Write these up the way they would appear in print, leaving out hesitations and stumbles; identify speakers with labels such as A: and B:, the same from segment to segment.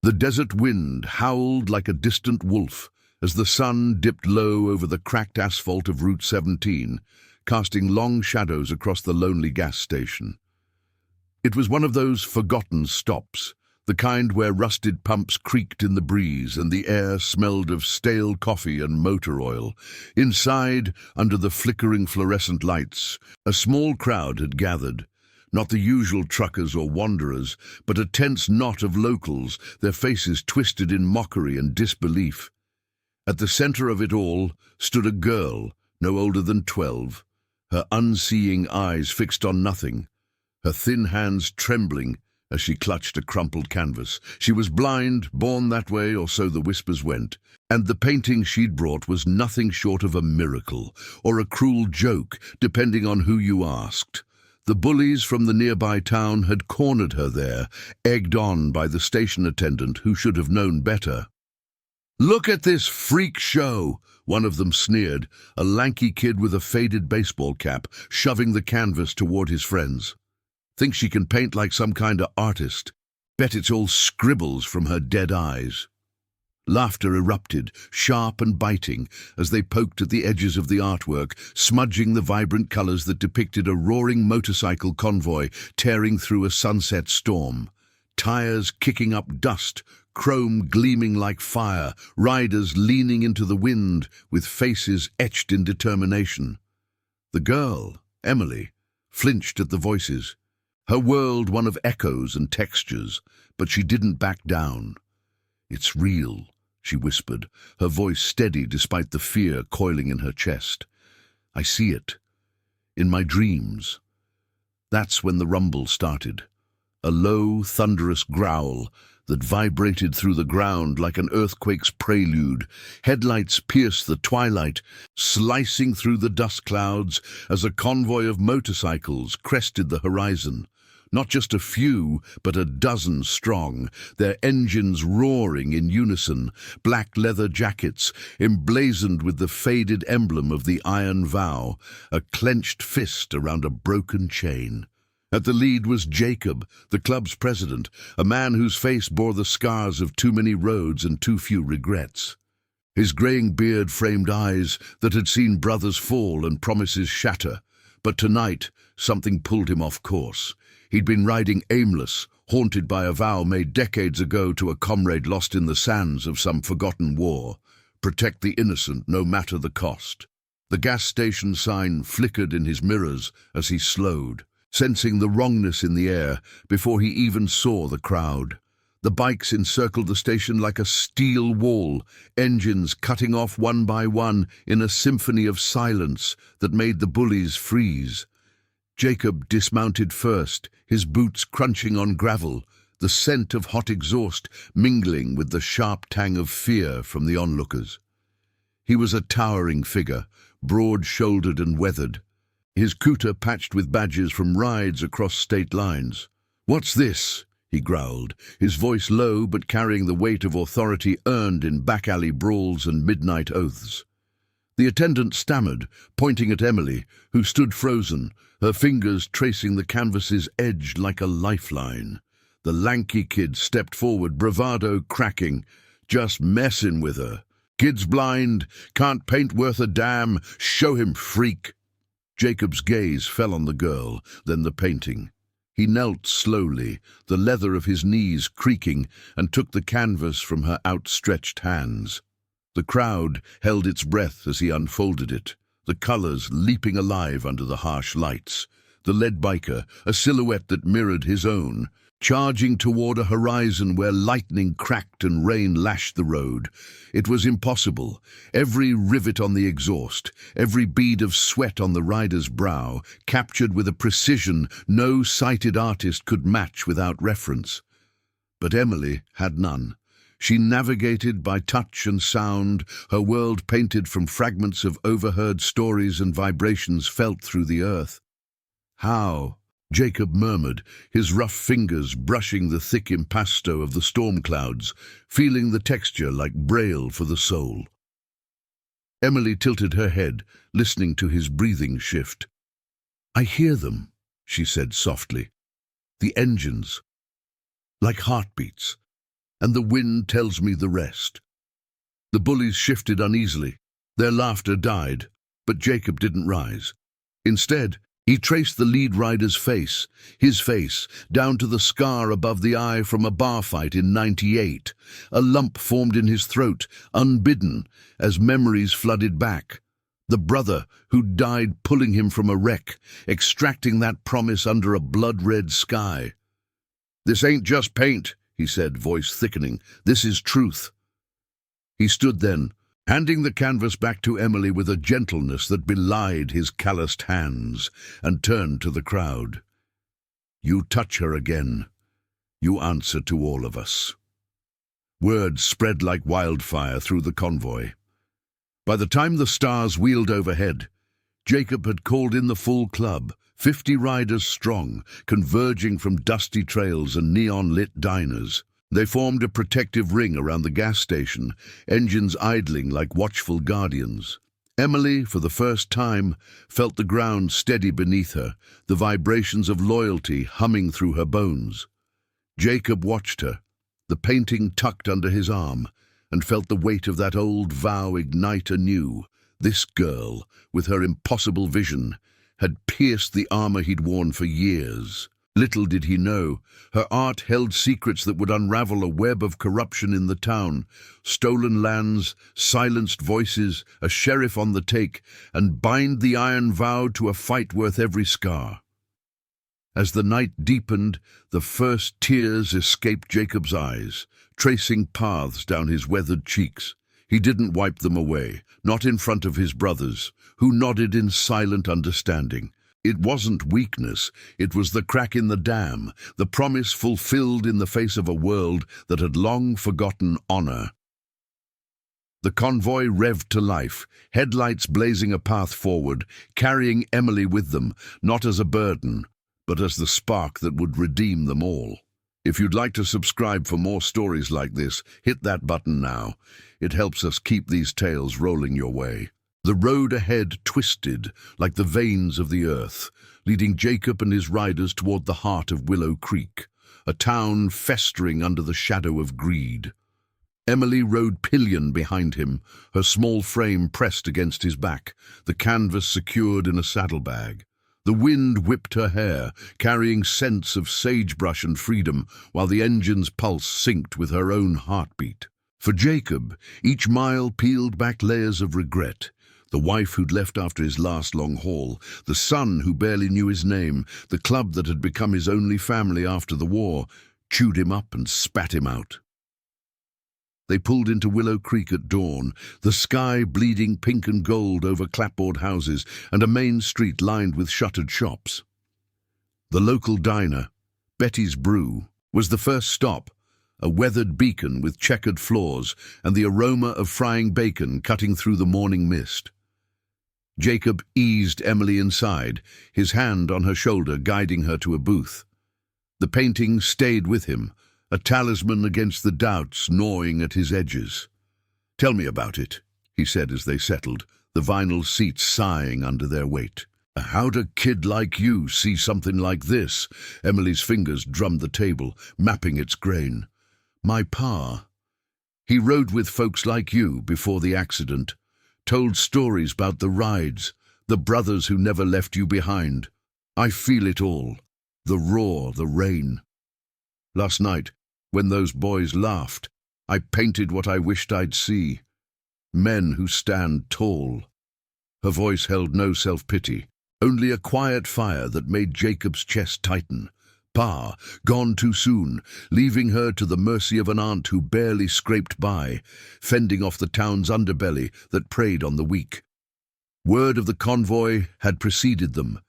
A: The desert wind howled like a distant wolf as the sun dipped low over the cracked asphalt of Route 17, casting long shadows across the lonely gas station. It was one of those forgotten stops, the kind where rusted pumps creaked in the breeze and the air smelled of stale coffee and motor oil. Inside, under the flickering fluorescent lights, a small crowd had gathered. Not the usual truckers or wanderers, but a tense knot of locals, their faces twisted in mockery and disbelief. At the center of it all stood a girl, no older than 12, her unseeing eyes fixed on nothing, her thin hands trembling as she clutched a crumpled canvas. She was blind, born that way, or so the whispers went, and the painting she'd brought was nothing short of a miracle, or a cruel joke, depending on who you asked. The bullies from the nearby town had cornered her there, egged on by the station attendant who should have known better. "Look at this freak show," one of them sneered, a lanky kid with a faded baseball cap, shoving the canvas toward his friends. "Thinks she can paint like some kind of artist. Bet it's all scribbles from her dead eyes." Laughter erupted, sharp and biting, as they poked at the edges of the artwork, smudging the vibrant colors that depicted a roaring motorcycle convoy tearing through a sunset storm. Tires kicking up dust, chrome gleaming like fire, riders leaning into the wind with faces etched in determination. The girl, Emily, flinched at the voices. Her world one of echoes and textures, but she didn't back down. "It's real," she whispered, her voice steady despite the fear coiling in her chest. "I see it. In my dreams." That's when the rumble started. A low, thunderous growl that vibrated through the ground like an earthquake's prelude. Headlights pierced the twilight, slicing through the dust clouds as a convoy of motorcycles crested the horizon. Not just a few, but a dozen strong, their engines roaring in unison, black leather jackets emblazoned with the faded emblem of the iron vow, a clenched fist around a broken chain. At the lead was Jacob, the club's president, a man whose face bore the scars of too many roads and too few regrets. His graying beard framed eyes that had seen brothers fall and promises shatter, but tonight something pulled him off course. He'd been riding aimless, haunted by a vow made decades ago to a comrade lost in the sands of some forgotten war. Protect the innocent, no matter the cost. The gas station sign flickered in his mirrors as he slowed, sensing the wrongness in the air before he even saw the crowd. The bikes encircled the station like a steel wall, engines cutting off one by one in a symphony of silence that made the bullies freeze. Jacob dismounted first, his boots crunching on gravel, the scent of hot exhaust mingling with the sharp tang of fear from the onlookers. He was a towering figure, broad-shouldered and weathered, his couter patched with badges from rides across state lines. "What's this?" he growled, his voice low but carrying the weight of authority earned in back-alley brawls and midnight oaths. The attendant stammered, pointing at Emily, who stood frozen, her fingers tracing the canvas's edge like a lifeline. The lanky kid stepped forward, bravado cracking. "Just messing with her. Kid's blind, can't paint worth a damn, show him, freak." Jacob's gaze fell on the girl, then the painting. He knelt slowly, the leather of his knees creaking, and took the canvas from her outstretched hands. The crowd held its breath as he unfolded it, the colors leaping alive under the harsh lights. The lead biker, a silhouette that mirrored his own, charging toward a horizon where lightning cracked and rain lashed the road. It was impossible. Every rivet on the exhaust, every bead of sweat on the rider's brow, captured with a precision no sighted artist could match without reference. But Emily had none. She navigated by touch and sound, her world painted from fragments of overheard stories and vibrations felt through the earth. "How?" Jacob murmured, his rough fingers brushing the thick impasto of the storm clouds, feeling the texture like braille for the soul. Emily tilted her head, listening to his breathing shift. "I hear them," she said softly. "The engines, like heartbeats. and the wind tells me the rest." The bullies shifted uneasily. Their laughter died, but Jacob didn't rise. Instead, he traced the lead rider's face, his face, down to the scar above the eye from a bar fight in '98. A lump formed in his throat, unbidden, as memories flooded back. The brother who'd died pulling him from a wreck, extracting that promise under a blood-red sky. "This ain't just paint," he said, voice thickening. "This is truth." He stood then, handing the canvas back to Emily with a gentleness that belied his calloused hands, and turned to the crowd. "You touch her again, you answer to all of us." Words spread like wildfire through the convoy. By the time the stars wheeled overhead, Jacob had called in the full club, 50 riders strong, converging from dusty trails and neon-lit diners. They formed a protective ring around the gas station, engines idling like watchful guardians. Emily, for the first time, felt the ground steady beneath her, the vibrations of loyalty humming through her bones. Jacob watched her, the painting tucked under his arm, and felt the weight of that old vow ignite anew. This girl, with her impossible vision, had pierced the armor he'd worn for years. Little did he know, her art held secrets that would unravel a web of corruption in the town. Stolen lands, silenced voices, a sheriff on the take, and bind the iron vow to a fight worth every scar. As the night deepened, the first tears escaped Jacob's eyes, tracing paths down his weathered cheeks. He didn't wipe them away, not in front of his brothers, who nodded in silent understanding. It wasn't weakness, it was the crack in the dam, the promise fulfilled in the face of a world that had long forgotten honor. The convoy revved to life, headlights blazing a path forward, carrying Emily with them, not as a burden, but as the spark that would redeem them all. If you'd like to subscribe for more stories like this, hit that button now. It helps us keep these tales rolling your way. The road ahead twisted like the veins of the earth, leading Jacob and his riders toward the heart of Willow Creek, a town festering under the shadow of greed. Emily rode pillion behind him, her small frame pressed against his back, the canvas secured in a saddlebag. The wind whipped her hair, carrying scents of sagebrush and freedom, while the engine's pulse synced with her own heartbeat. For Jacob, each mile peeled back layers of regret. The wife who'd left after his last long haul, the son who barely knew his name, the club that had become his only family after the war, chewed him up and spat him out. They pulled into Willow Creek at dawn, the sky bleeding pink and gold over clapboard houses and a main street lined with shuttered shops. The local diner, Betty's Brew, was the first stop, a weathered beacon with checkered floors and the aroma of frying bacon cutting through the morning mist. Jacob eased Emily inside, his hand on her shoulder guiding her to a booth. The painting stayed with him, a talisman against the doubts gnawing at his edges. "Tell me about it," he said as they settled, the vinyl seats sighing under their weight. "How'd a kid like you see something like this?" Emily's fingers drummed the table, mapping its grain. "My pa. He rode with folks like you before the accident, told stories about the rides, the brothers who never left you behind. I feel it all, the roar, the rain. Last night, when those boys laughed, I painted what I wished I'd see. Men who stand tall." Her voice held no self-pity, only a quiet fire that made Jacob's chest tighten. Pa, gone too soon, leaving her to the mercy of an aunt who barely scraped by, fending off the town's underbelly that preyed on the weak. Word of the convoy had preceded them.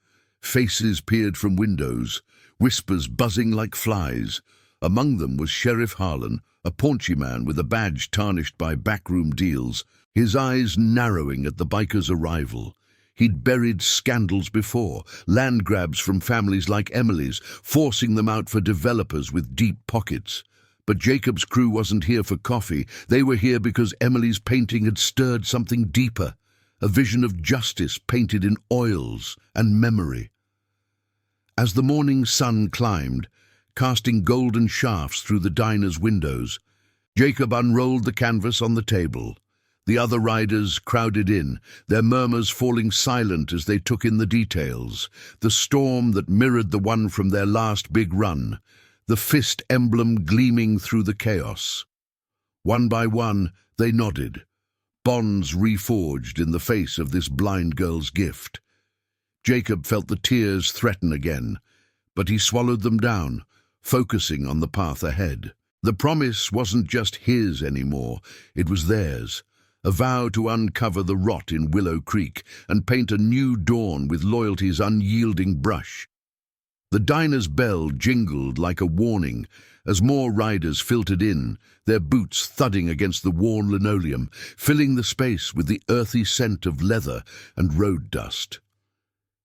A: Faces peered from windows, whispers buzzing like flies. Among them was Sheriff Harlan, a paunchy man with a badge tarnished by backroom deals, his eyes narrowing at the bikers' arrival. He'd buried scandals before, land grabs from families like Emily's, forcing them out for developers with deep pockets. But Jacob's crew wasn't here for coffee. They were here because Emily's painting had stirred something deeper, a vision of justice painted in oils and memory. As the morning sun climbed, casting golden shafts through the diner's windows, Jacob unrolled the canvas on the table. The other riders crowded in, their murmurs falling silent as they took in the details. The storm that mirrored the one from their last big run, the fist emblem gleaming through the chaos. One by one, they nodded, bonds reforged in the face of this blind girl's gift. Jacob felt the tears threaten again, but he swallowed them down, focusing on the path ahead. The promise wasn't just his anymore, it was theirs. A vow to uncover the rot in Willow Creek and paint a new dawn with loyalty's unyielding brush. The diner's bell jingled like a warning as more riders filtered in, their boots thudding against the worn linoleum, filling the space with the earthy scent of leather and road dust.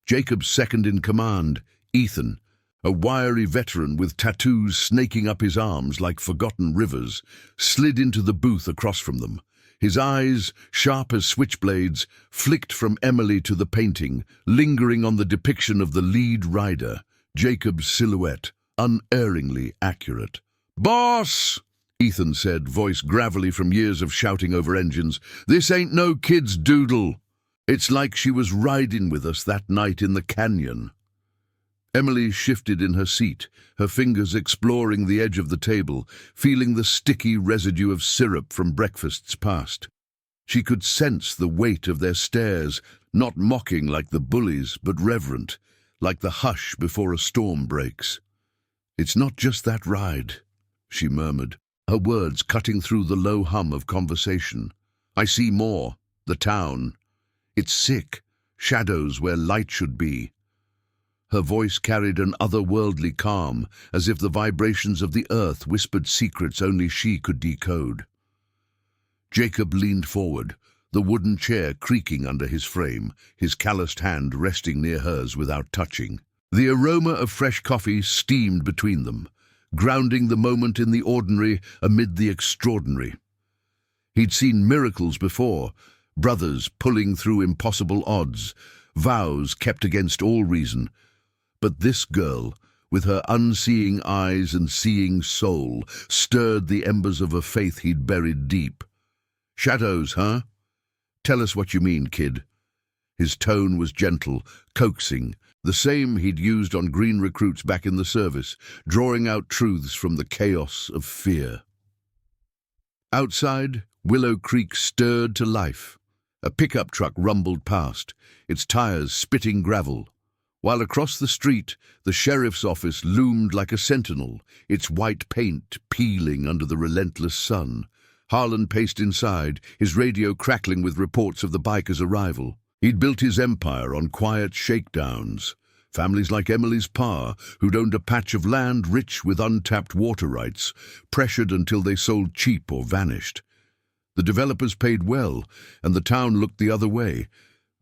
A: Jacob's second-in-command, Ethan, a wiry veteran with tattoos snaking up his arms like forgotten rivers, slid into the booth across from them. His eyes, sharp as switchblades, flicked from Emily to the painting, lingering on the depiction of the lead rider, Jacob's silhouette, unerringly accurate. "Boss!" Ethan said, voice gravelly from years of shouting over engines. "This ain't no kid's doodle. It's like she was riding with us that night in the canyon." Emily shifted in her seat, her fingers exploring the edge of the table, feeling the sticky residue of syrup from breakfasts past. She could sense the weight of their stares, not mocking like the bullies, but reverent, like the hush before a storm breaks. "It's not just that ride," she murmured, her words cutting through the low hum of conversation. "I see more, the town. It's sick, shadows where light should be." Her voice carried an otherworldly calm, as if the vibrations of the earth whispered secrets only she could decode. Jacob leaned forward, the wooden chair creaking under his frame, his calloused hand resting near hers without touching. The aroma of fresh coffee steamed between them, grounding the moment in the ordinary amid the extraordinary. He'd seen miracles before, brothers pulling through impossible odds, vows kept against all reason. But this girl, with her unseeing eyes and seeing soul, stirred the embers of a faith he'd buried deep. "Shadows, huh? Tell us what you mean, kid." His tone was gentle, coaxing, the same he'd used on green recruits back in the service, drawing out truths from the chaos of fear. Outside, Willow Creek stirred to life. A pickup truck rumbled past, its tires spitting gravel, while across the street, the sheriff's office loomed like a sentinel, its white paint peeling under the relentless sun. Harlan paced inside, his radio crackling with reports of the biker's arrival. He'd built his empire on quiet shakedowns. Families like Emily's pa, who'd owned a patch of land rich with untapped water rights, pressured until they sold cheap or vanished. The developers paid well, and the town looked the other way.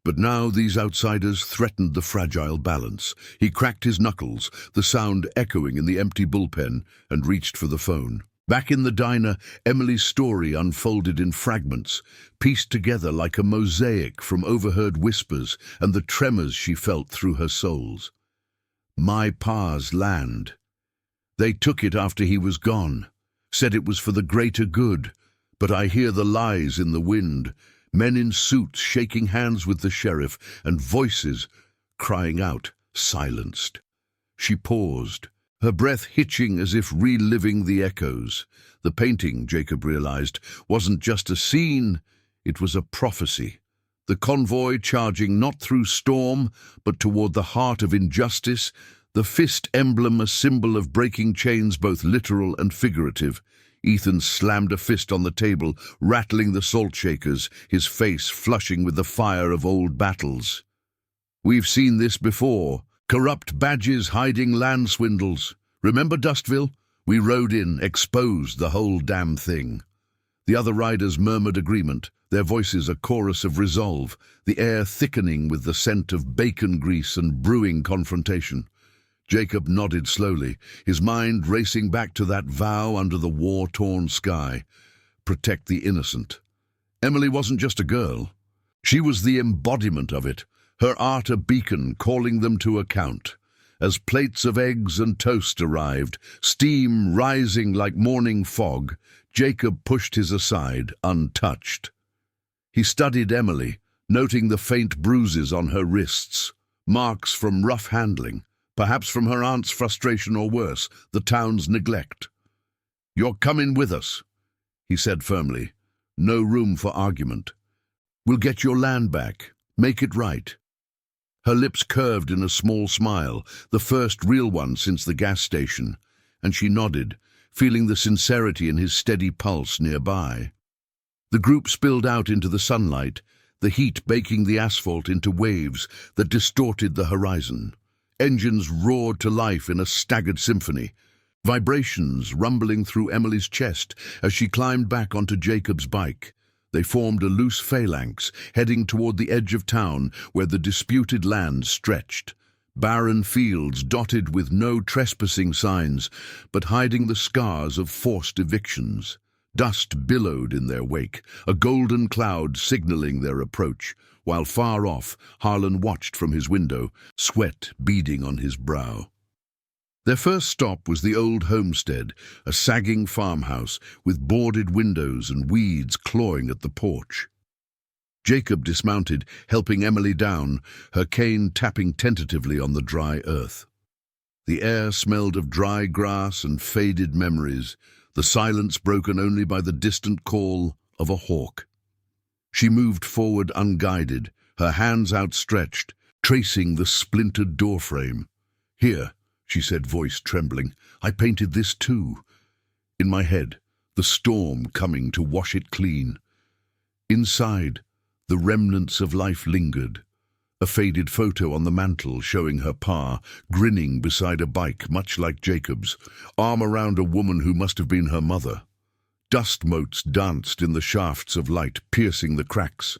A: But now these outsiders threatened the fragile balance. He cracked his knuckles, the sound echoing in the empty bullpen, and reached for the phone. Back in the diner, Emily's story unfolded in fragments, pieced together like a mosaic from overheard whispers and the tremors she felt through her soles. "My pa's land. They took it after he was gone, said it was for the greater good, but I hear the lies in the wind. Men in suits shaking hands with the sheriff, and voices crying out, silenced." She paused, her breath hitching as if reliving the echoes. The painting, Jacob realized, wasn't just a scene, it was a prophecy. The convoy charging not through storm, but toward the heart of injustice, the fist emblem a symbol of breaking chains both literal and figurative. Ethan slammed a fist on the table, rattling the salt shakers, his face flushing with the fire of old battles. "We've seen this before. Corrupt badges hiding land swindles. Remember Dustville? We rode in, exposed the whole damn thing." The other riders murmured agreement, their voices a chorus of resolve, the air thickening with the scent of bacon grease and brewing confrontation. Jacob nodded slowly, his mind racing back to that vow under the war-torn sky. Protect the innocent. Emily wasn't just a girl. She was the embodiment of it, her art a beacon calling them to account. As plates of eggs and toast arrived, steam rising like morning fog, Jacob pushed his aside, untouched. He studied Emily, noting the faint bruises on her wrists, marks from rough handling, perhaps from her aunt's frustration or worse, the town's neglect. "You're coming with us," he said firmly. "No room for argument. We'll get your land back. Make it right." Her lips curved in a small smile, the first real one since the gas station, and she nodded, feeling the sincerity in his steady pulse nearby. The group spilled out into the sunlight, the heat baking the asphalt into waves that distorted the horizon. Engines roared to life in a staggered symphony, vibrations rumbling through Emily's chest as she climbed back onto Jacob's bike. They formed a loose phalanx, heading toward the edge of town where the disputed land stretched. Barren fields dotted with no trespassing signs, but hiding the scars of forced evictions. Dust billowed in their wake, a golden cloud signaling their approach, while far off, Harlan watched from his window, sweat beading on his brow. Their first stop was the old homestead, a sagging farmhouse with boarded windows and weeds clawing at the porch. Jacob dismounted, helping Emily down, her cane tapping tentatively on the dry earth. The air smelled of dry grass and faded memories, the silence broken only by the distant call of a hawk. She moved forward unguided, her hands outstretched, tracing the splintered doorframe. "Here," she said, voice trembling, "I painted this too." In my head, the storm coming to wash it clean. Inside, the remnants of life lingered. A faded photo on the mantel showing her pa, grinning beside a bike much like Jacob's, arm around a woman who must have been her mother. Dust motes danced in the shafts of light, piercing the cracks,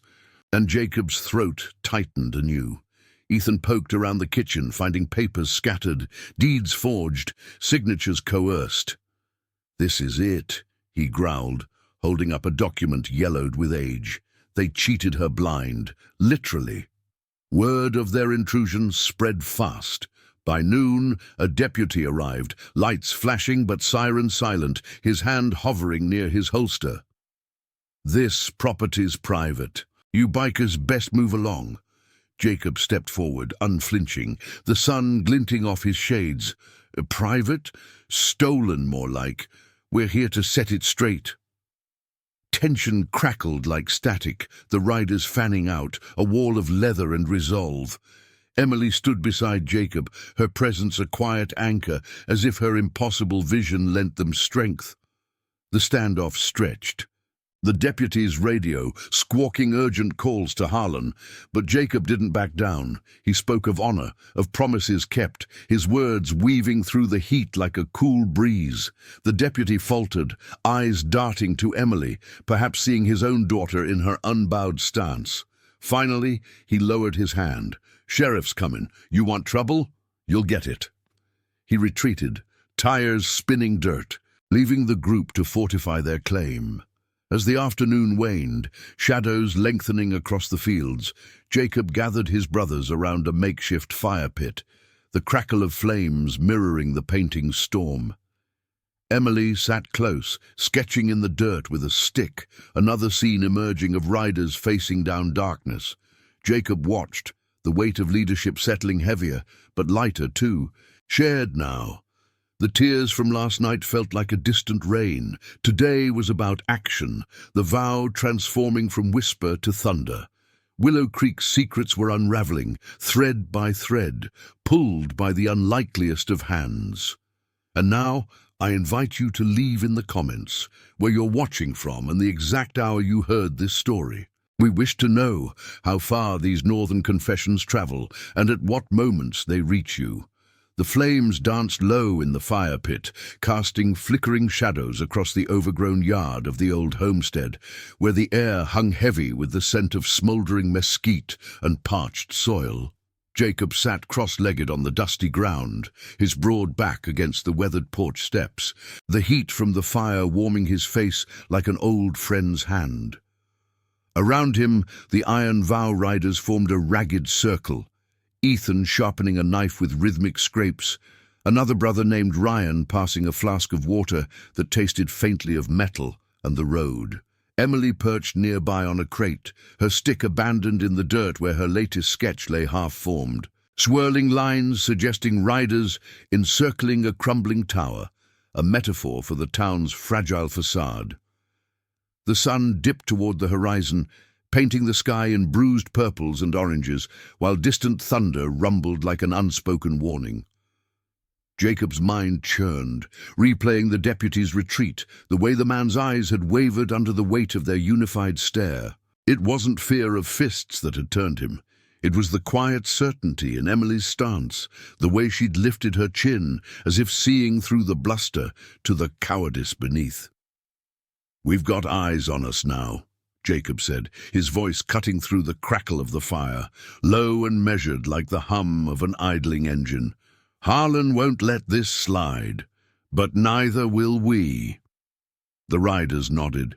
A: and Jacob's throat tightened anew. Ethan poked around the kitchen, finding papers scattered, deeds forged, signatures coerced. "This is it," he growled, holding up a document yellowed with age. They cheated her blind, literally. Word of their intrusion spread fast. By noon, a deputy arrived, lights flashing but siren silent, his hand hovering near his holster. "This property's private. You bikers best move along." Jacob stepped forward, unflinching, the sun glinting off his shades. "Private? Stolen, more like. We're here to set it straight." Tension crackled like static, the riders fanning out, a wall of leather and resolve. Emily stood beside Jacob, her presence a quiet anchor, as if her impossible vision lent them strength. The standoff stretched. The deputy's radio, squawking urgent calls to Harlan, but Jacob didn't back down. He spoke of honor, of promises kept, his words weaving through the heat like a cool breeze. The deputy faltered, eyes darting to Emily, perhaps seeing his own daughter in her unbowed stance. Finally, he lowered his hand. "Sheriff's coming. You want trouble? You'll get it." He retreated, tires spinning dirt, leaving the group to fortify their claim. As the afternoon waned, shadows lengthening across the fields, Jacob gathered his brothers around a makeshift fire pit, the crackle of flames mirroring the painting's storm. Emily sat close, sketching in the dirt with a stick, another scene emerging of riders facing down darkness. Jacob watched, the weight of leadership settling heavier, but lighter too, shared now. The tears from last night felt like a distant rain. Today was about action, the vow transforming from whisper to thunder. Willow Creek's secrets were unraveling, thread by thread, pulled by the unlikeliest of hands. And now, I invite you to leave in the comments where you're watching from and the exact hour you heard this story. We wish to know how far these northern confessions travel and at what moments they reach you. The flames danced low in the fire pit, casting flickering shadows across the overgrown yard of the old homestead, where the air hung heavy with the scent of smouldering mesquite and parched soil. Jacob sat cross-legged on the dusty ground, his broad back against the weathered porch steps, the heat from the fire warming his face like an old friend's hand. Around him, the iron vow riders formed a ragged circle, Ethan sharpening a knife with rhythmic scrapes, another brother named Ryan passing a flask of water that tasted faintly of metal, and the road. Emily perched nearby on a crate, her stick abandoned in the dirt where her latest sketch lay half-formed. Swirling lines suggesting riders encircling a crumbling tower, a metaphor for the town's fragile facade. The sun dipped toward the horizon, painting the sky in bruised purples and oranges, while distant thunder rumbled like an unspoken warning. Jacob's mind churned, replaying the deputy's retreat, the way the man's eyes had wavered under the weight of their unified stare. It wasn't fear of fists that had turned him. It was the quiet certainty in Emily's stance, the way she'd lifted her chin, as if seeing through the bluster to the cowardice beneath. "We've got eyes on us now," Jacob said, his voice cutting through the crackle of the fire, low and measured like the hum of an idling engine. "Harlan won't let this slide, but neither will we." The riders nodded.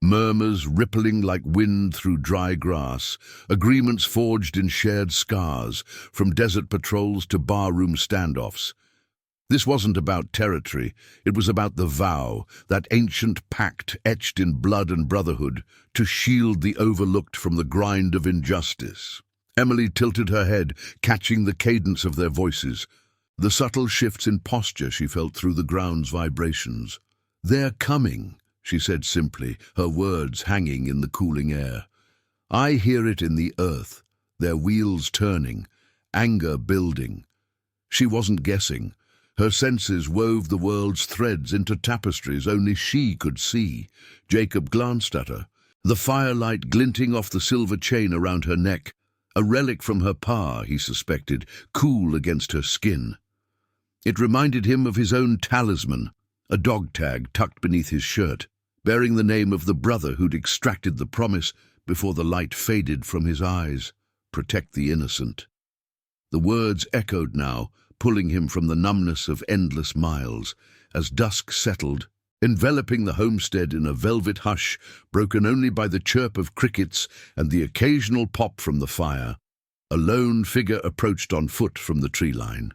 A: Murmurs rippling like wind through dry grass, agreements forged in shared scars, from desert patrols to barroom standoffs. This wasn't about territory, it was about the vow, that ancient pact etched in blood and brotherhood, to shield the overlooked from the grind of injustice. Emily tilted her head, catching the cadence of their voices, the subtle shifts in posture she felt through the ground's vibrations. "They're coming," she said simply, her words hanging in the cooling air. "I hear it in the earth, their wheels turning, anger building." She wasn't guessing. Her senses wove the world's threads into tapestries only she could see. Jacob glanced at her, the firelight glinting off the silver chain around her neck, a relic from her pa, he suspected, cool against her skin. It reminded him of his own talisman, a dog tag tucked beneath his shirt, bearing the name of the brother who'd extracted the promise before the light faded from his eyes. "Protect the innocent." The words echoed now, pulling him from the numbness of endless miles. As dusk settled, enveloping the homestead in a velvet hush, broken only by the chirp of crickets and the occasional pop from the fire, a lone figure approached on foot from the tree line.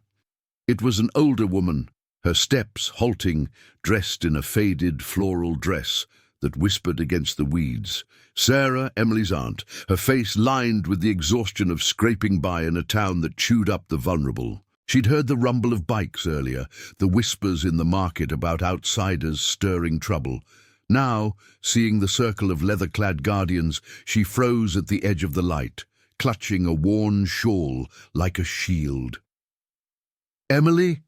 A: It was an older woman, her steps halting, dressed in a faded floral dress that whispered against the weeds. Sarah, Emily's aunt, her face lined with the exhaustion of scraping by in a town that chewed up the vulnerable. She'd heard the rumble of bikes earlier, the whispers in the market about outsiders stirring trouble. Now, seeing the circle of leather-clad guardians, she froze at the edge of the light, clutching a worn shawl like a shield. "Emily?"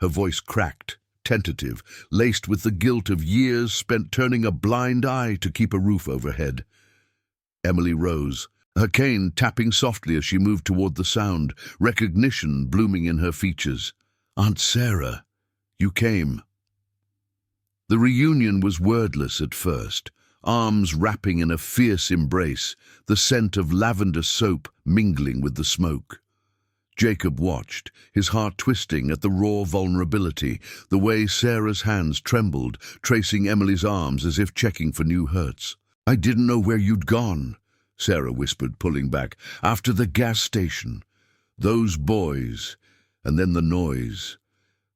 A: Her voice cracked, tentative, laced with the guilt of years spent turning a blind eye to keep a roof overhead. Emily rose, her cane tapping softly as she moved toward the sound, recognition blooming in her features. "Aunt Sarah, you came." The reunion was wordless at first, arms wrapping in a fierce embrace, the scent of lavender soap mingling with the smoke. Jacob watched, his heart twisting at the raw vulnerability, the way Sarah's hands trembled, tracing Emily's arms as if checking for new hurts. "I didn't know where you'd gone," Sarah whispered, pulling back. "After the gas station. Those boys, and then the noise.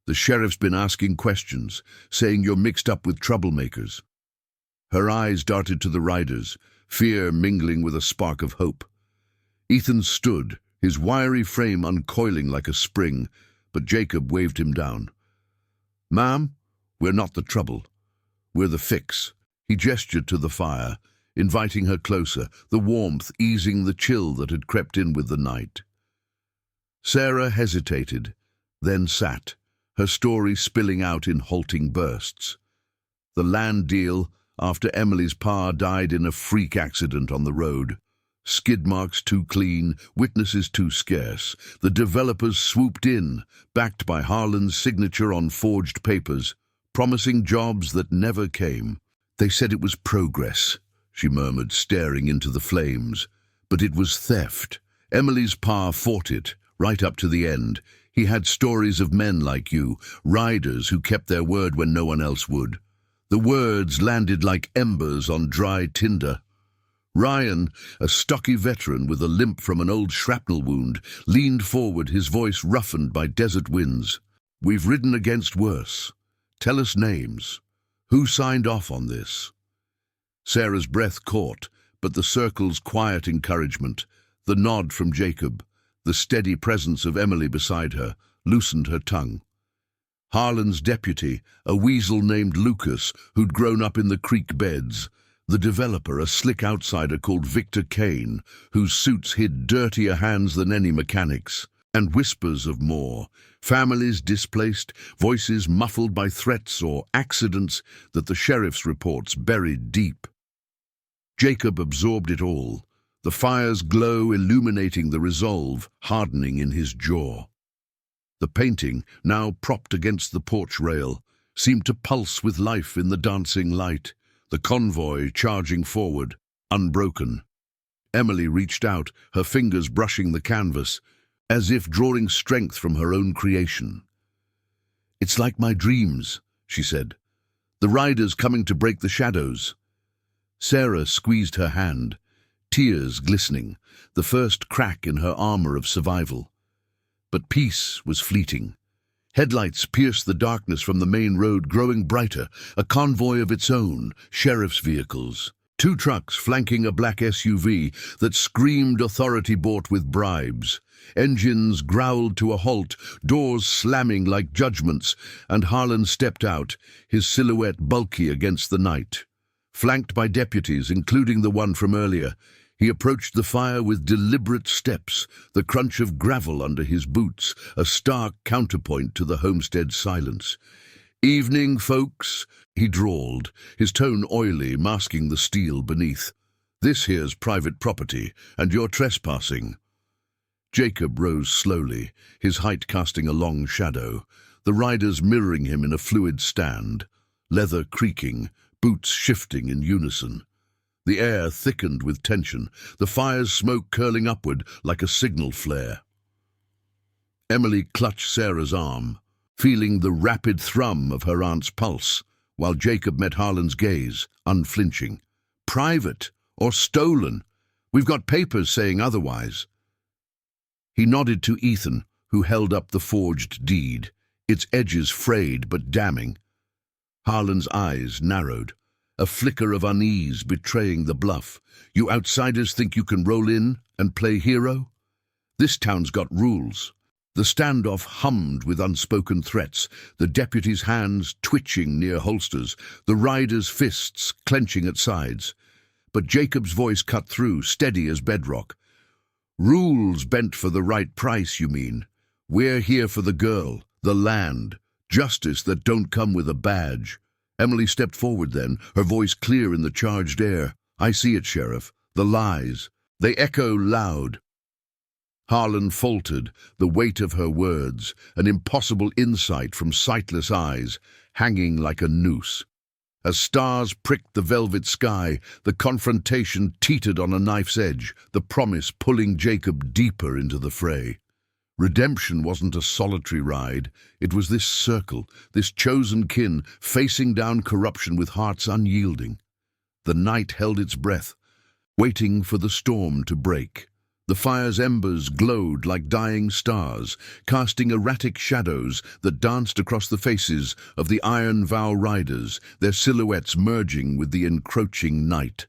A: The sheriff's been asking questions, saying you're mixed up with troublemakers." Her eyes darted to the riders, fear mingling with a spark of hope. Ethan stood, his wiry frame uncoiling like a spring, but Jacob waved him down. "Ma'am, we're not the trouble. We're the fix." He gestured to the fire, inviting her closer, the warmth easing the chill that had crept in with the night. Sarah hesitated, then sat, her story spilling out in halting bursts. The land deal, after Emily's pa died in a freak accident on the road. Skid marks too clean, witnesses too scarce. The developers swooped in, backed by Harlan's signature on forged papers, promising jobs that never came. "They said it was progress," she murmured, staring into the flames. "But it was theft. Emily's pa fought it, right up to the end. He had stories of men like you, riders who kept their word when no one else would." The words landed like embers on dry tinder. Ryan, a stocky veteran with a limp from an old shrapnel wound, leaned forward, his voice roughened by desert winds. "We've ridden against worse. Tell us names. Who signed off on this? Sarah's breath caught, but the circle's quiet encouragement, the nod from Jacob, the steady presence of Emily beside her, loosened her tongue. Harlan's deputy, a weasel named Lucas, who'd grown up in the creek beds, the developer, a slick outsider called Victor Kane, whose suits hid dirtier hands than any mechanic's, and whispers of more, families displaced, voices muffled by threats or accidents that the sheriff's reports buried deep. Jacob absorbed it all, the fire's glow illuminating the resolve hardening in his jaw. The painting, now propped against the porch rail, seemed to pulse with life in the dancing light, the convoy charging forward, unbroken. Emily reached out, her fingers brushing the canvas, as if drawing strength from her own creation. "It's like my dreams," she said. "The riders coming to break the shadows." Sarah squeezed her hand, tears glistening, the first crack in her armor of survival. But peace was fleeting. Headlights pierced the darkness from the main road, growing brighter, a convoy of its own, sheriff's vehicles. 2 trucks flanking a black SUV that screamed authority bought with bribes. Engines growled to a halt, doors slamming like judgments, and Harlan stepped out, his silhouette bulky against the night. Flanked by deputies, including the one from earlier, he approached the fire with deliberate steps, the crunch of gravel under his boots, a stark counterpoint to the homestead's silence. "Evening, folks," he drawled, his tone oily, masking the steel beneath. "This here's private property, and you're trespassing." Jacob rose slowly, his height casting a long shadow, the riders mirroring him in a fluid stand, leather creaking, boots shifting in unison. The air thickened with tension, the fire's smoke curling upward like a signal flare. Emily clutched Sarah's arm, feeling the rapid thrum of her aunt's pulse, while Jacob met Harlan's gaze, unflinching. "Private, or stolen. We've got papers saying otherwise." He nodded to Ethan, who held up the forged deed, its edges frayed but damning. Harlan's eyes narrowed, a flicker of unease betraying the bluff. "You outsiders think you can roll in and play hero? This town's got rules." The standoff hummed with unspoken threats, the deputy's hands twitching near holsters, the riders' fists clenching at sides. But Jacob's voice cut through, steady as bedrock. "Rules bent for the right price, you mean? We're here for the girl, the land, justice that don't come with a badge." Emily stepped forward then, her voice clear in the charged air. "I see it, Sheriff. The lies. They echo loud." Harlan faltered, the weight of her words, an impossible insight from sightless eyes, hanging like a noose. As stars pricked the velvet sky, the confrontation teetered on a knife's edge, the promise pulling Jacob deeper into the fray. Redemption wasn't a solitary ride. It was this circle, this chosen kin, facing down corruption with hearts unyielding. The night held its breath, waiting for the storm to break. The fire's embers glowed like dying stars, casting erratic shadows that danced across the faces of the Iron Vow riders, their silhouettes merging with the encroaching night.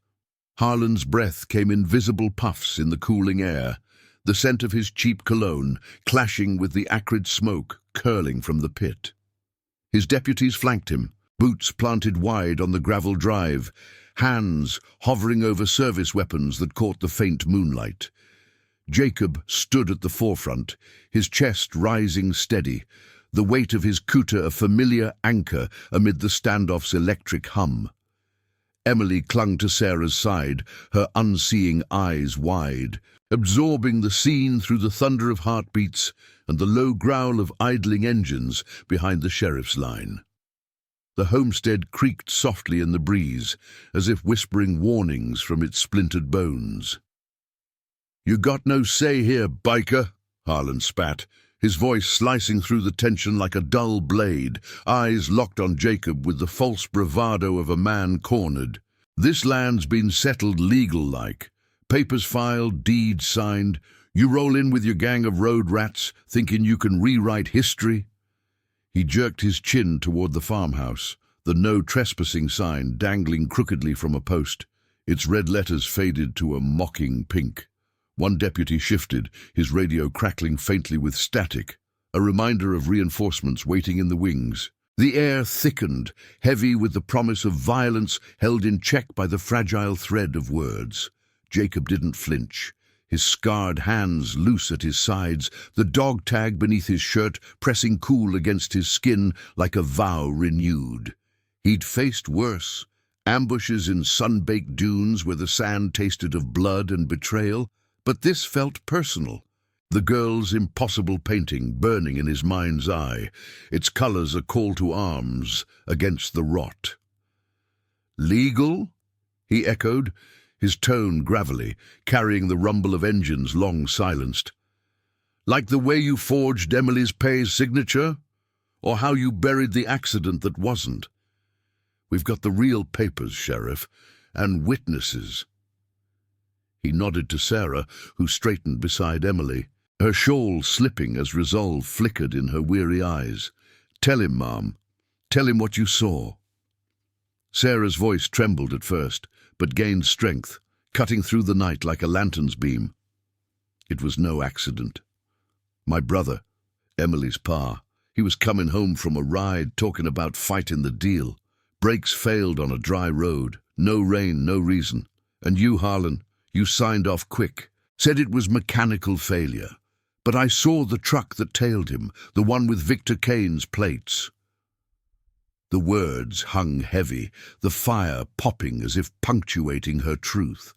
A: Harlan's breath came in visible puffs in the cooling air, the scent of his cheap cologne clashing with the acrid smoke curling from the pit. His deputies flanked him, boots planted wide on the gravel drive, hands hovering over service weapons that caught the faint moonlight. Jacob stood at the forefront, his chest rising steady, the weight of his kuta a familiar anchor amid the standoff's electric hum. Emily clung to Sarah's side, her unseeing eyes wide, absorbing the scene through the thunder of heartbeats and the low growl of idling engines behind the sheriff's line. The homestead creaked softly in the breeze, as if whispering warnings from its splintered bones. "You got no say here, biker," Harlan spat, his voice slicing through the tension like a dull blade, eyes locked on Jacob with the false bravado of a man cornered. "This land's been settled legal-like. Papers filed, deeds signed. You roll in with your gang of road rats, thinking you can rewrite history?" He jerked his chin toward the farmhouse, the no trespassing sign dangling crookedly from a post. Its red letters faded to a mocking pink. One deputy shifted, his radio crackling faintly with static, a reminder of reinforcements waiting in the wings. The air thickened, heavy with the promise of violence held in check by the fragile thread of words. Jacob didn't flinch, his scarred hands loose at his sides, the dog tag beneath his shirt pressing cool against his skin like a vow renewed. He'd faced worse, ambushes in sun-baked dunes where the sand tasted of blood and betrayal, but this felt personal. The girl's impossible painting burning in his mind's eye, its colors a call to arms against the rot. "Legal?" he echoed, his tone gravelly, carrying the rumble of engines long silenced. "Like the way you forged Emily's Pay's signature? Or how you buried the accident that wasn't? We've got the real papers, Sheriff, and witnesses." He nodded to Sarah, who straightened beside Emily, her shawl slipping as resolve flickered in her weary eyes. "Tell him, Mom. Tell him what you saw." Sarah's voice trembled at first, but gained strength, cutting through the night like a lantern's beam. "It was no accident. My brother, Emily's pa, he was coming home from a ride talking about fighting the deal. Brakes failed on a dry road, no rain, no reason. And you, Harlan, you signed off quick, said it was mechanical failure. But I saw the truck that tailed him, the one with Victor Kane's plates." The words hung heavy, the fire popping as if punctuating her truth.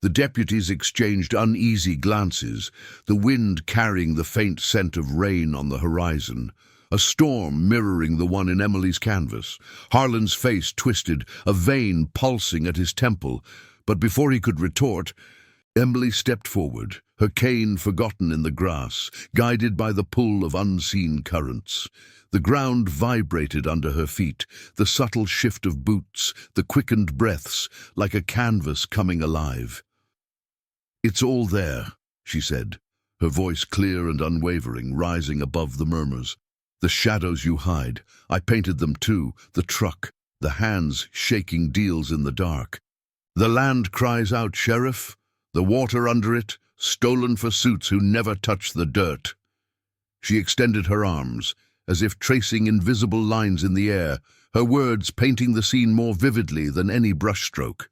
A: The deputies exchanged uneasy glances, the wind carrying the faint scent of rain on the horizon, a storm mirroring the one in Emily's canvas. Harlan's face twisted, a vein pulsing at his temple, but before he could retort, Emily stepped forward, her cane forgotten in the grass, guided by the pull of unseen currents. The ground vibrated under her feet, the subtle shift of boots, the quickened breaths, like a canvas coming alive. "It's all there," she said, her voice clear and unwavering, rising above the murmurs. "The shadows you hide, I painted them too, the truck, the hands shaking deals in the dark. The land cries out, Sheriff, the water under it, stolen for suits who never touch the dirt." She extended her arms, as if tracing invisible lines in the air, her words painting the scene more vividly than any brushstroke.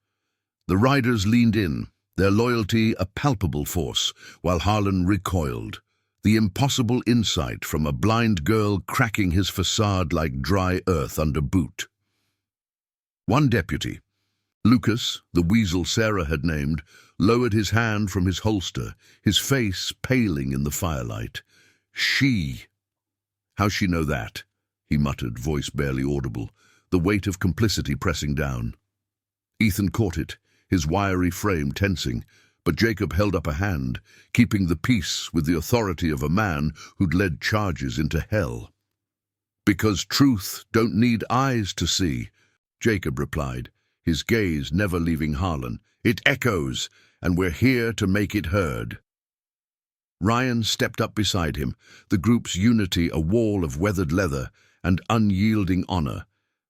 A: The riders leaned in, their loyalty a palpable force, while Harlan recoiled, the impossible insight from a blind girl cracking his facade like dry earth under boot. One deputy, Lucas, the weasel Sarah had named, lowered his hand from his holster, his face paling in the firelight. "She." "How's she know that?" he muttered, voice barely audible, the weight of complicity pressing down. Ethan caught it, his wiry frame tensing, but Jacob held up a hand, keeping the peace with the authority of a man who'd led charges into hell. "Because truth don't need eyes to see," Jacob replied, his gaze never leaving Harlan. "It echoes, and we're here to make it heard." Ryan stepped up beside him, the group's unity a wall of weathered leather and unyielding honor,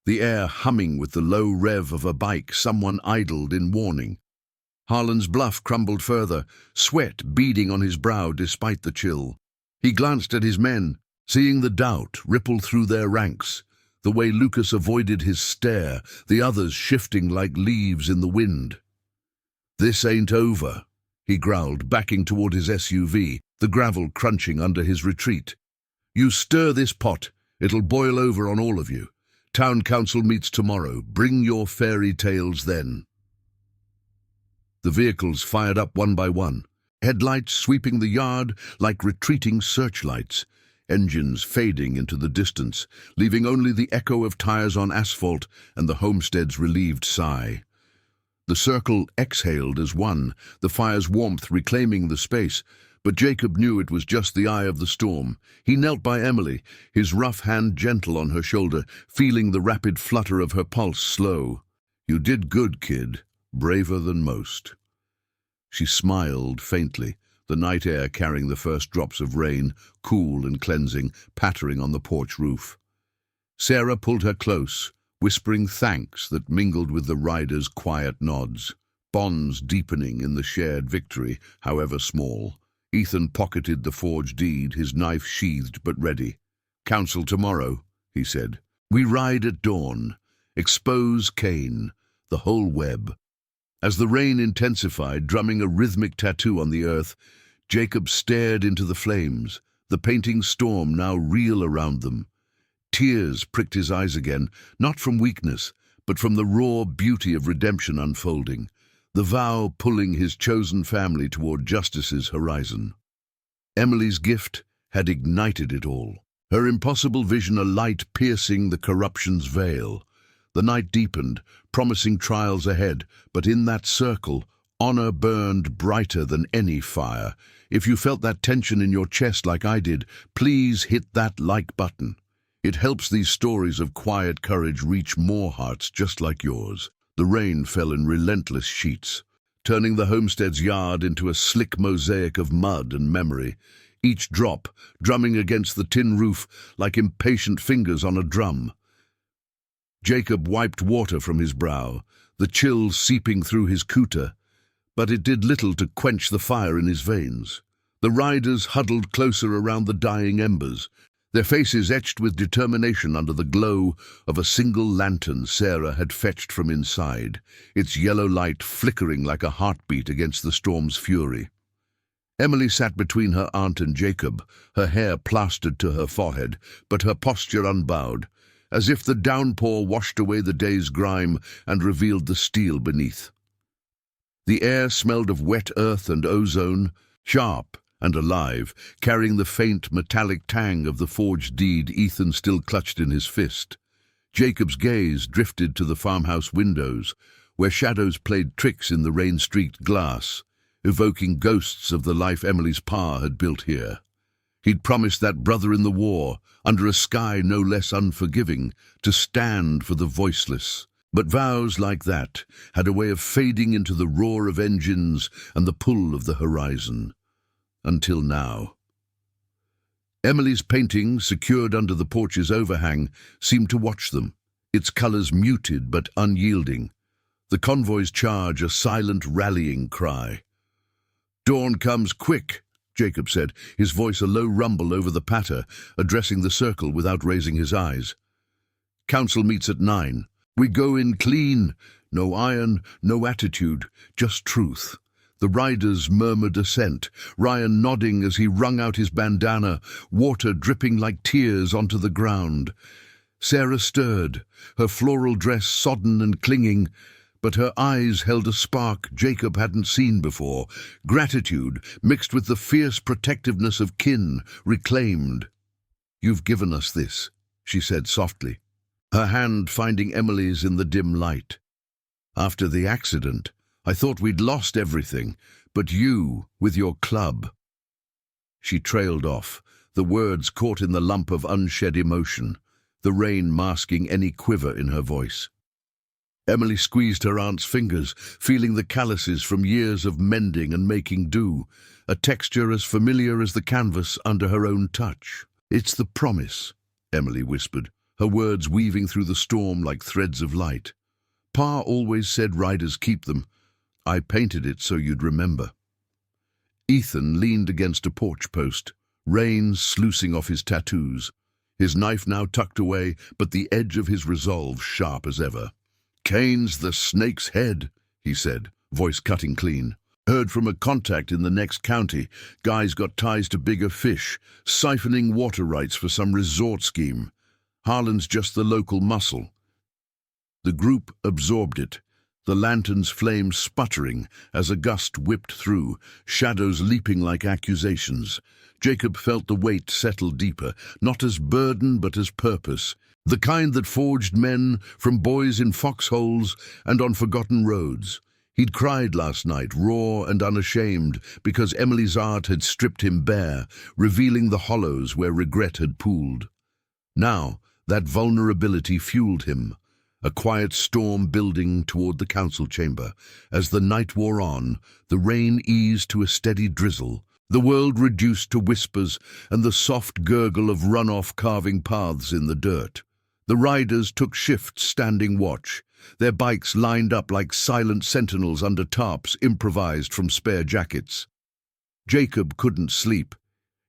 A: the air humming with the low rev of a bike someone idled in warning. Harlan's bluff crumbled further, sweat beading on his brow despite the chill. He glanced at his men, seeing the doubt ripple through their ranks, the way Lucas avoided his stare, the others shifting like leaves in the wind. "This ain't over," he growled, backing toward his SUV, the gravel crunching under his retreat. "You stir this pot, it'll boil over on all of you. Town council meets tomorrow. Bring your fairy tales then." The vehicles fired up one by one, headlights sweeping the yard like retreating searchlights, engines fading into the distance, leaving only the echo of tires on asphalt and the homestead's relieved sigh. The circle exhaled as one, the fire's warmth reclaiming the space, but Jacob knew it was just the eye of the storm. He knelt by Emily, his rough hand gentle on her shoulder, feeling the rapid flutter of her pulse slow. "You did good, kid, braver than most." She smiled faintly, the night air carrying the first drops of rain, cool and cleansing, pattering on the porch roof. Sarah pulled her close, whispering thanks that mingled with the riders' quiet nods, bonds deepening in the shared victory, however small. Ethan pocketed the forged deed, his knife sheathed but ready. "Council tomorrow," he said. "We ride at dawn. Expose Cain, the whole web." As the rain intensified, drumming a rhythmic tattoo on the earth, Jacob stared into the flames, the painting storm now real around them. Tears pricked his eyes again, not from weakness, but from the raw beauty of redemption unfolding, the vow pulling his chosen family toward justice's horizon. Emily's gift had ignited it all, her impossible vision a light piercing the corruption's veil. The night deepened, promising trials ahead, but in that circle, honor burned brighter than any fire. If you felt that tension in your chest like I did, please hit that like button. It helps these stories of quiet courage reach more hearts just like yours. The rain fell in relentless sheets, turning the homestead's yard into a slick mosaic of mud and memory, each drop drumming against the tin roof like impatient fingers on a drum. Jacob wiped water from his brow, the chill seeping through his kuta, but it did little to quench the fire in his veins. The riders huddled closer around the dying embers, their faces etched with determination under the glow of a single lantern Sarah had fetched from inside, its yellow light flickering like a heartbeat against the storm's fury. Emily sat between her aunt and Jacob, her hair plastered to her forehead, but her posture unbowed, as if the downpour washed away the day's grime and revealed the steel beneath. The air smelled of wet earth and ozone, sharp and alive, carrying the faint metallic tang of the forged deed Ethan still clutched in his fist. Jacob's gaze drifted to the farmhouse windows, where shadows played tricks in the rain-streaked glass, evoking ghosts of the life Emily's pa had built here. He'd promised that brother in the war, under a sky no less unforgiving, to stand for the voiceless. But vows like that had a way of fading into the roar of engines and the pull of the horizon. Until now. Emily's painting, secured under the porch's overhang, seemed to watch them, its colors muted but unyielding. The convoy's charge a silent rallying cry. "Dawn comes quick," Jacob said, his voice a low rumble over the patter, addressing the circle without raising his eyes. "Council meets at 9. We go in clean. No iron, no attitude, just truth." The riders murmured assent, Ryan nodding as he wrung out his bandana, water dripping like tears onto the ground. Sarah stirred, her floral dress sodden and clinging, but her eyes held a spark Jacob hadn't seen before, gratitude mixed with the fierce protectiveness of kin, reclaimed. "You've given us this," she said softly, her hand finding Emily's in the dim light. "After the accident, I thought we'd lost everything, but you, with your club." She trailed off, the words caught in the lump of unshed emotion, the rain masking any quiver in her voice. Emily squeezed her aunt's fingers, feeling the calluses from years of mending and making do, a texture as familiar as the canvas under her own touch. "It's the promise," Emily whispered, her words weaving through the storm like threads of light. "Pa always said riders keep them. I painted it so you'd remember." Ethan leaned against a porch post, rain sluicing off his tattoos, his knife now tucked away, but the edge of his resolve sharp as ever. "Cain's the snake's head," he said, voice cutting clean. "Heard from a contact in the next county. Guy's got ties to bigger fish, siphoning water rights for some resort scheme. Harlan's just the local muscle." The group absorbed it, the lantern's flames sputtering as a gust whipped through, shadows leaping like accusations. Jacob felt the weight settle deeper, not as burden but as purpose, the kind that forged men from boys in foxholes and on forgotten roads. He'd cried last night, raw and unashamed, because Emily's art had stripped him bare, revealing the hollows where regret had pooled. Now, that vulnerability fueled him, a quiet storm building toward the council chamber. As the night wore on, the rain eased to a steady drizzle, the world reduced to whispers and the soft gurgle of runoff carving paths in the dirt. The riders took shifts standing watch, their bikes lined up like silent sentinels under tarps improvised from spare jackets. Jacob couldn't sleep.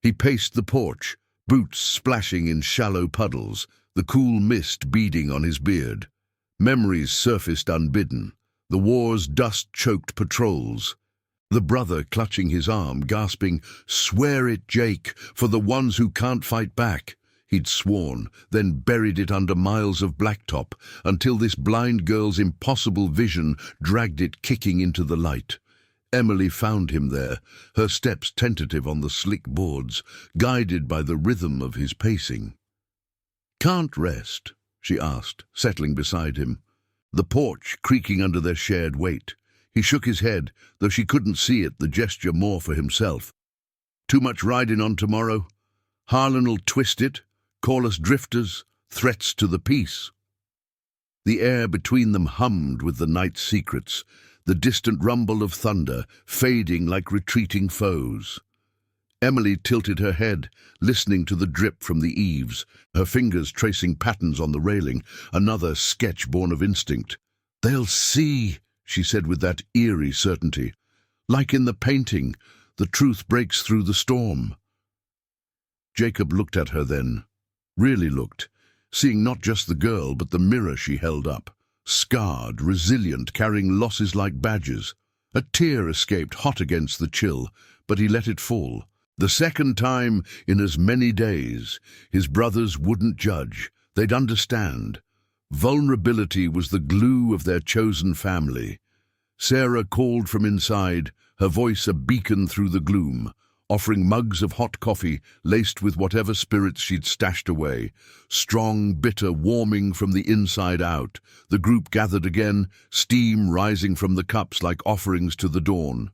A: He paced the porch, boots splashing in shallow puddles, the cool mist beading on his beard. Memories surfaced unbidden, the war's dust-choked patrols. The brother clutching his arm, gasping, "Swear it, Jake, for the ones who can't fight back." He'd sworn, then buried it under miles of blacktop, until this blind girl's impossible vision dragged it kicking into the light. Emily found him there, her steps tentative on the slick boards, guided by the rhythm of his pacing. "Can't rest?" she asked, settling beside him. The porch creaking under their shared weight. He shook his head, though she couldn't see it, the gesture more for himself. "Too much riding on tomorrow? Harlan'll twist it, call us drifters, threats to the peace." The air between them hummed with the night's secrets, the distant rumble of thunder, fading like retreating foes. Emily tilted her head, listening to the drip from the eaves, her fingers tracing patterns on the railing, another sketch born of instinct. "They'll see," she said with that eerie certainty. "Like in the painting, the truth breaks through the storm." Jacob looked at her then, really looked, seeing not just the girl but the mirror she held up, scarred, resilient, carrying losses like badges. A tear escaped hot against the chill, but he let it fall. The second time in as many days, his brothers wouldn't judge, they'd understand. Vulnerability was the glue of their chosen family. Sarah called from inside, her voice a beacon through the gloom, offering mugs of hot coffee laced with whatever spirits she'd stashed away. Strong, bitter, warming from the inside out. The group gathered again, steam rising from the cups like offerings to the dawn.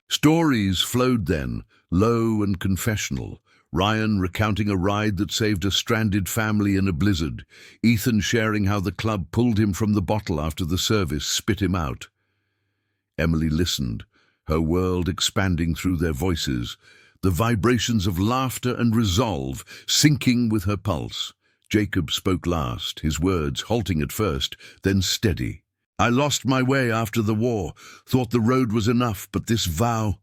A: Stories flowed then, low and confessional. Ryan recounting a ride that saved a stranded family in a blizzard. Ethan sharing how the club pulled him from the bottle after the service spit him out. Emily listened, her world expanding through their voices, the vibrations of laughter and resolve sinking with her pulse. Jacob spoke last, his words halting at first, then steady. "I lost my way after the war, thought the road was enough, but this vow,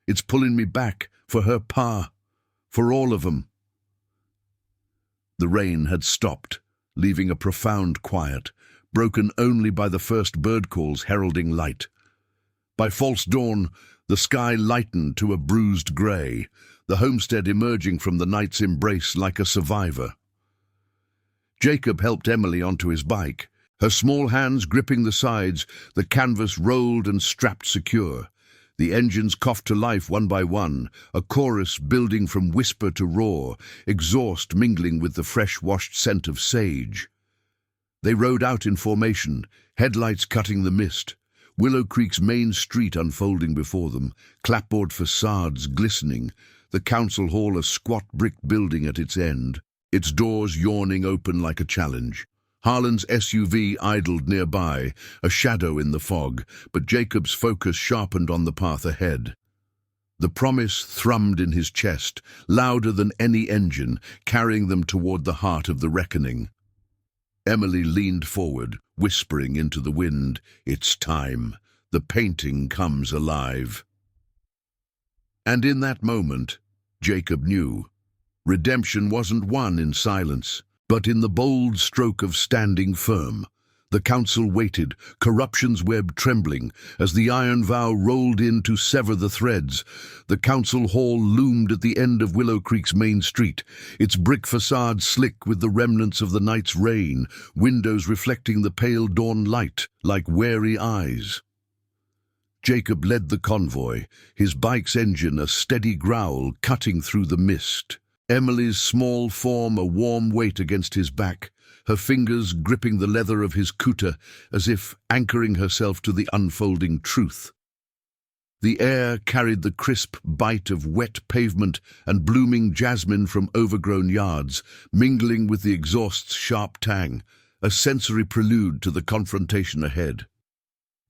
A: it's pulling me back, for her pa, for all of 'em." The rain had stopped, leaving a profound quiet, broken only by the first bird calls heralding light. By false dawn, the sky lightened to a bruised grey, the homestead emerging from the night's embrace like a survivor. Jacob helped Emily onto his bike, her small hands gripping the sides, the canvas rolled and strapped secure. The engines coughed to life one by one, a chorus building from whisper to roar, exhaust mingling with the fresh-washed scent of sage. They rode out in formation, headlights cutting the mist, Willow Creek's main street unfolding before them, clapboard facades glistening, the council hall a squat brick building at its end, its doors yawning open like a challenge. Harlan's SUV idled nearby, a shadow in the fog, but Jacob's focus sharpened on the path ahead. The promise thrummed in his chest, louder than any engine, carrying them toward the heart of the reckoning. Emily leaned forward, whispering into the wind, "It's time. The painting comes alive." And in that moment, Jacob knew. Redemption wasn't won in silence, but in the bold stroke of standing firm. The council waited, corruption's web trembling, as the iron vow rolled in to sever the threads. The council hall loomed at the end of Willow Creek's main street, its brick facade slick with the remnants of the night's rain, windows reflecting the pale dawn light like wary eyes. Jacob led the convoy, his bike's engine a steady growl cutting through the mist. Emily's small form a warm weight against his back, her fingers gripping the leather of his kuta as if anchoring herself to the unfolding truth. The air carried the crisp bite of wet pavement and blooming jasmine from overgrown yards, mingling with the exhaust's sharp tang, a sensory prelude to the confrontation ahead.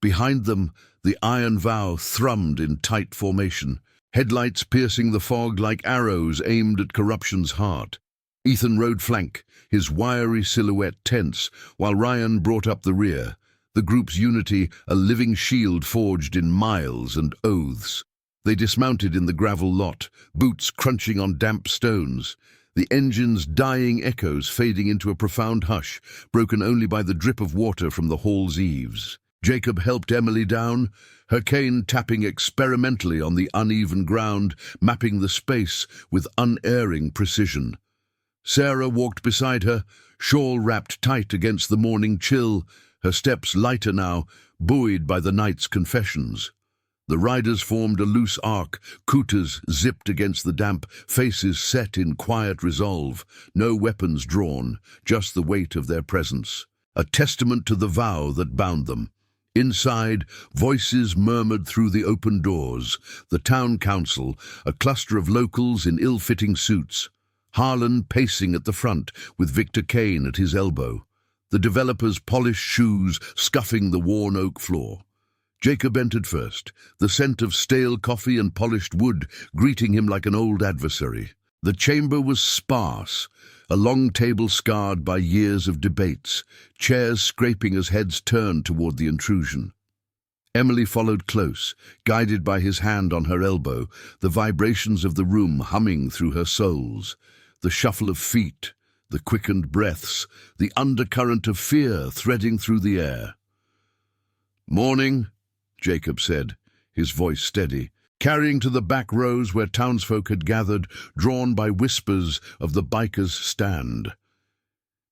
A: Behind them, the iron vow thrummed in tight formation, headlights piercing the fog like arrows aimed at corruption's heart. Ethan rode flank, his wiry silhouette tense, while Ryan brought up the rear, the group's unity a living shield forged in miles and oaths. They dismounted in the gravel lot, boots crunching on damp stones, the engine's dying echoes fading into a profound hush, broken only by the drip of water from the hall's eaves. Jacob helped Emily down, her cane tapping experimentally on the uneven ground, mapping the space with unerring precision. Sarah walked beside her, shawl wrapped tight against the morning chill, her steps lighter now, buoyed by the night's confessions. The riders formed a loose arc, cooters zipped against the damp, faces set in quiet resolve, no weapons drawn, just the weight of their presence, a testament to the vow that bound them. Inside, voices murmured through the open doors, the town council, a cluster of locals in ill-fitting suits, Harlan pacing at the front with Victor Kane at his elbow, the developer's polished shoes scuffing the worn oak floor. Jacob entered first, the scent of stale coffee and polished wood greeting him like an old adversary. The chamber was sparse, a long table scarred by years of debates, chairs scraping as heads turned toward the intrusion. Emily followed close, guided by his hand on her elbow, the vibrations of the room humming through her soles, the shuffle of feet, the quickened breaths, the undercurrent of fear threading through the air. "Morning," Jacob said, his voice steady, carrying to the back rows where townsfolk had gathered, drawn by whispers of the bikers' stand.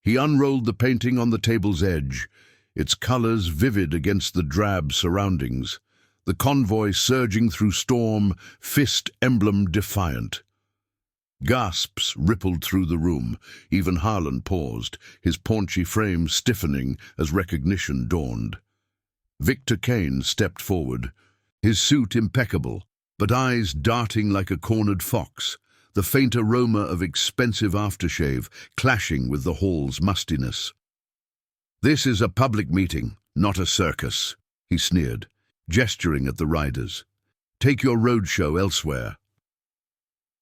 A: He unrolled the painting on the table's edge, its colors vivid against the drab surroundings, the convoy surging through storm, fist emblem defiant. Gasps rippled through the room. Even Harlan paused, his paunchy frame stiffening as recognition dawned. Victor Kane stepped forward, his suit impeccable, but eyes darting like a cornered fox, the faint aroma of expensive aftershave clashing with the hall's mustiness. "This is a public meeting, not a circus," he sneered, gesturing at the riders. "Take your roadshow elsewhere."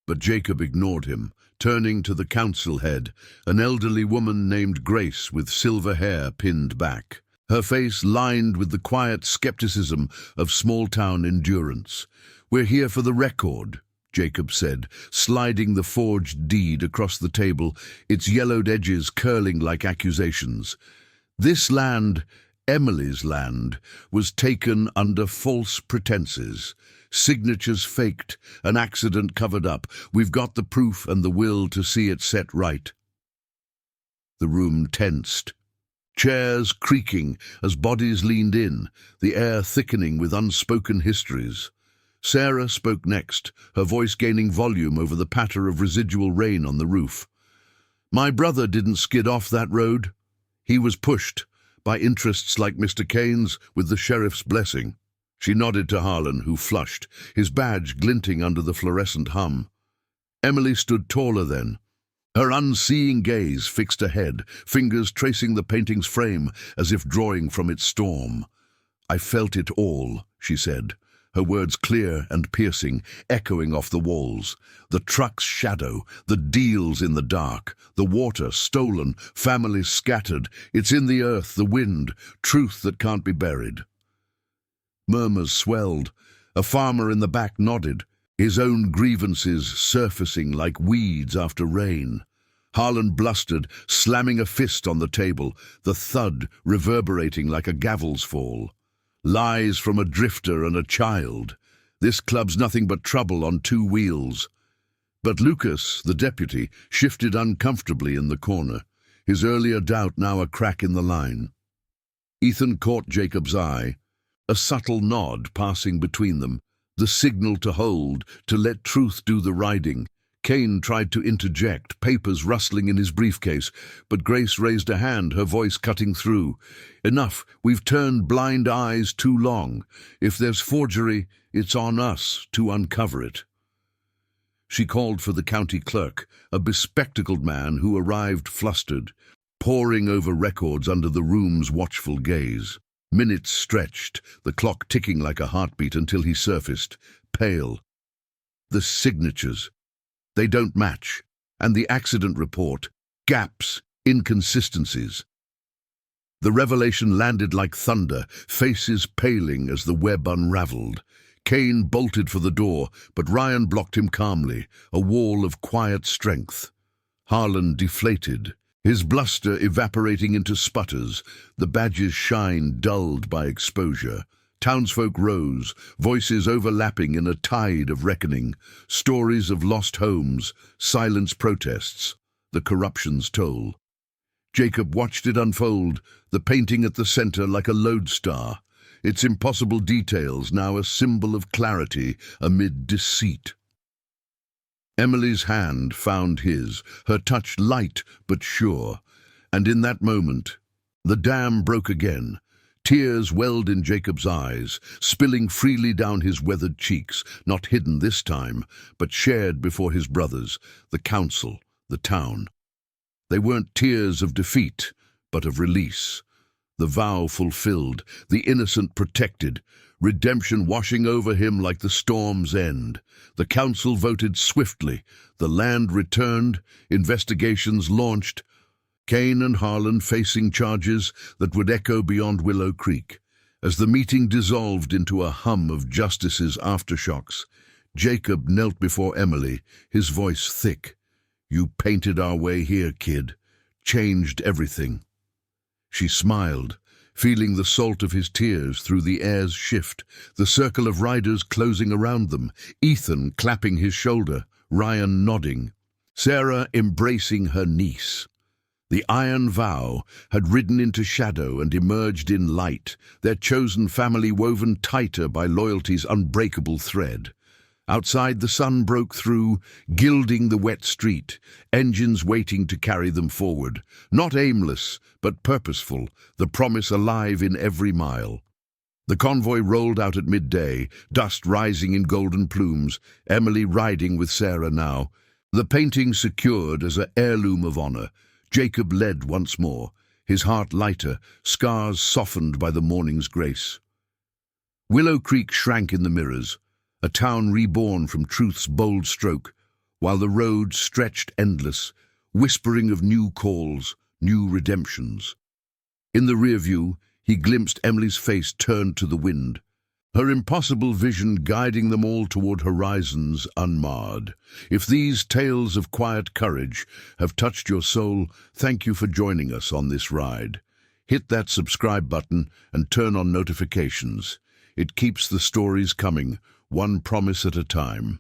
A: But Jacob ignored him, turning to the council head, an elderly woman named Grace with silver hair pinned back, her face lined with the quiet skepticism of small-town endurance. "We're here for the record," Jacob said, sliding the forged deed across the table, its yellowed edges curling like accusations. "This land, Emily's land, was taken under false pretenses. Signatures faked, an accident covered up. We've got the proof and the will to see it set right." The room tensed, chairs creaking as bodies leaned in, the air thickening with unspoken histories. Sarah spoke next, her voice gaining volume over the patter of residual rain on the roof. "My brother didn't skid off that road. He was pushed, by interests like Mr. Kane's, with the sheriff's blessing." She nodded to Harlan, who flushed, his badge glinting under the fluorescent hum. Emily stood taller then, her unseeing gaze fixed ahead, fingers tracing the painting's frame as if drawing from its storm. "I felt it all," she said, her words clear and piercing, echoing off the walls. "The truck's shadow, the deals in the dark, the water stolen, families scattered. It's in the earth, the wind, truth that can't be buried." Murmurs swelled. A farmer in the back nodded, his own grievances surfacing like weeds after rain. Harlan blustered, slamming a fist on the table, the thud reverberating like a gavel's fall. "Lies from a drifter and a child. This club's nothing but trouble on two wheels." But Lucas, the deputy, shifted uncomfortably in the corner, his earlier doubt now a crack in the line. Ethan caught Jacob's eye, a subtle nod passing between them, the signal to hold, to let truth do the riding. Kane tried to interject, papers rustling in his briefcase, but Grace raised a hand, her voice cutting through. "Enough, we've turned blind eyes too long. If there's forgery, it's on us to uncover it." She called for the county clerk, a bespectacled man who arrived flustered, poring over records under the room's watchful gaze. Minutes stretched, the clock ticking like a heartbeat until he surfaced, pale. "The signatures. They don't match." And the accident report, gaps, inconsistencies. The revelation landed like thunder, faces paling as the web unraveled. Kane bolted for the door, but Ryan blocked him calmly, a wall of quiet strength. Harlan deflated, his bluster evaporating into sputters, the badge's shine dulled by exposure. Townsfolk rose, voices overlapping in a tide of reckoning, stories of lost homes, silent protests, the corruption's toll. Jacob watched it unfold, the painting at the center like a lodestar, its impossible details now a symbol of clarity amid deceit. Emily's hand found his, her touch light but sure, and in that moment, the dam broke again. Tears welled in Jacob's eyes, spilling freely down his weathered cheeks, not hidden this time, but shared before his brothers, the council, the town. They weren't tears of defeat, but of release. The vow fulfilled, the innocent protected, redemption washing over him like the storm's end. The council voted swiftly, the land returned, investigations launched, Kane and Harlan facing charges that would echo beyond Willow Creek. As the meeting dissolved into a hum of justice's aftershocks, Jacob knelt before Emily, his voice thick. "You painted our way here, kid. Changed everything." She smiled, feeling the salt of his tears through the air's shift, the circle of riders closing around them, Ethan clapping his shoulder, Ryan nodding, Sarah embracing her niece. The iron vow had ridden into shadow and emerged in light, their chosen family woven tighter by loyalty's unbreakable thread. Outside, the sun broke through, gilding the wet street, engines waiting to carry them forward. Not aimless, but purposeful, the promise alive in every mile. The convoy rolled out at midday, dust rising in golden plumes, Emily riding with Sarah now. The painting secured as an heirloom of honor, Jacob led once more, his heart lighter, scars softened by the morning's grace. Willow Creek shrank in the mirrors, a town reborn from truth's bold stroke, while the road stretched endless, whispering of new calls, new redemptions. In the rear view, he glimpsed Emily's face turned to the wind, her impossible vision guiding them all toward horizons unmarred. If these tales of quiet courage have touched your soul, thank you for joining us on this ride. Hit that subscribe button and turn on notifications. It keeps the stories coming, one promise at a time.